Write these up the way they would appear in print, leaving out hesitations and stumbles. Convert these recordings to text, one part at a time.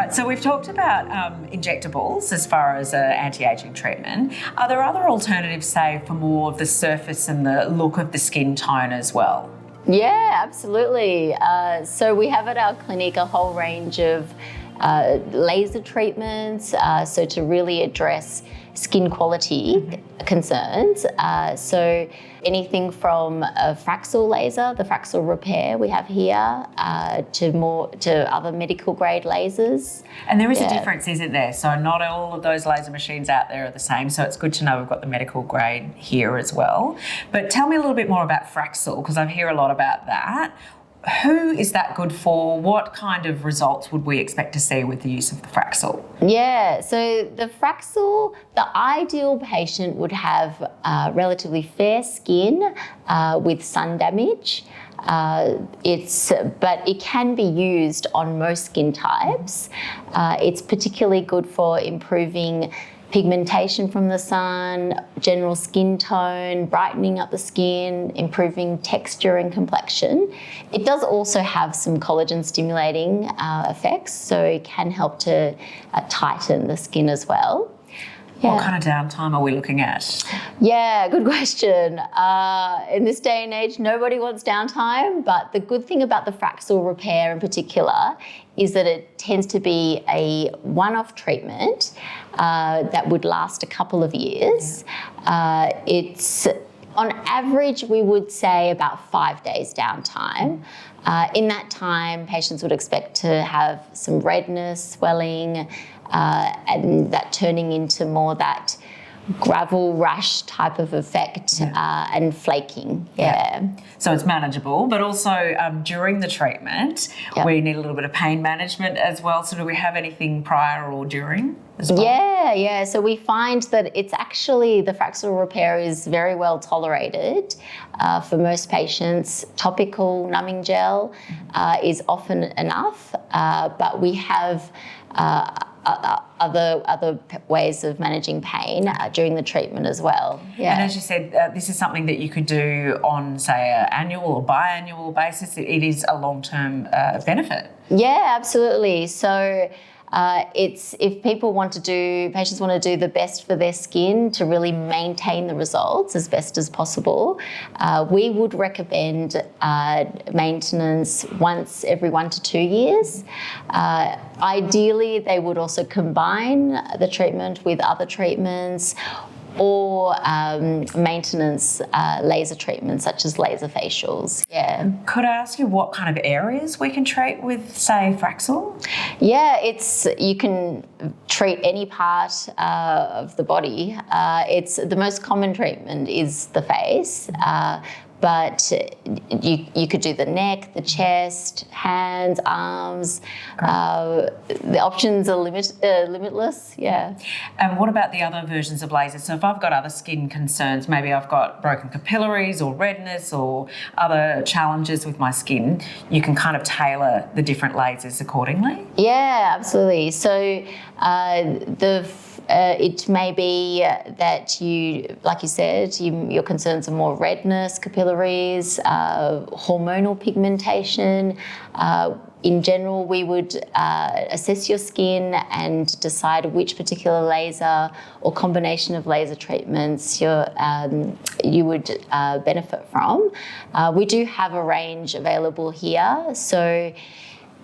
right, so we've talked about injectables as far as anti-aging treatment. Are there other alternatives, say, for more of the surface and the look of the skin tone as well? Yeah, absolutely. So we have at our clinic a whole range of laser treatments, so to really address skin quality concerns. So anything from a Fraxel Laser, the Fraxel Repair we have here, to other medical grade lasers. And there is a difference, isn't there? So not all of those laser machines out there are the same. So it's good to know we've got the medical grade here as well. But tell me a little bit more about Fraxel, because I hear a lot about that. Who is that good for? What kind of results would we expect to see with the use of the Fraxel? Yeah, so the Fraxel, the ideal patient would have relatively fair skin with sun damage. But it can be used on most skin types. It's particularly good for improving pigmentation from the sun, general skin tone, brightening up the skin, improving texture and complexion. It does also have some collagen stimulating effects, so it can help to tighten the skin as well. Yeah. What kind of downtime are we looking at? Yeah, good question. In this day and age, nobody wants downtime, but the good thing about the Fraxel Repair in particular is that it tends to be a one-off treatment that would last a couple of years. It's on average, we would say about 5 days downtime. In that time, patients would expect to have some redness, swelling, and that turning into more that gravel rash type of effect and flaking. So it's manageable, but also during the treatment, we need a little bit of pain management as well. So do we have anything prior or during as well? Yeah. So we find that it's actually, the Fraxel Repair is very well tolerated for most patients. Topical numbing gel is often enough, but we have other ways of managing pain during the treatment as well. Yeah. And as you said, this is something that you could do on, say, an annual or biannual basis. It is a long-term benefit. Yeah, absolutely. So it's, if patients want to do the best for their skin to really maintain the results as best as possible, we would recommend maintenance once every 1 to 2 years. Ideally, they would also combine the treatment with other treatments or maintenance laser treatments such as laser facials. Yeah. Could I ask you what kind of areas we can treat with, say, Fraxel? Yeah, you can treat any part of the body. It's the most common treatment is the face. But you could do the neck, the chest, hands, arms. The options are limitless, yeah. And what about the other versions of lasers? So if I've got other skin concerns, maybe I've got broken capillaries or redness or other challenges with my skin, you can kind of tailor the different lasers accordingly? Yeah, absolutely. So it may be that you, like you said, your concerns are more redness, capillaries, hormonal pigmentation. In general, we would assess your skin and decide which particular laser or combination of laser treatments you would benefit from. We do have a range available here, so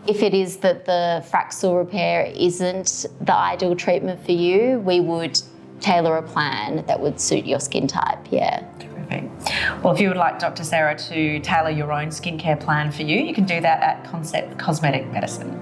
if it is that the Fraxel Repair isn't the ideal treatment for you, we would tailor a plan that would suit your skin type, yeah. Terrific. Well, if you would like Dr. Sara to tailor your own skincare plan for you, you can do that at Cosmetic Medicine.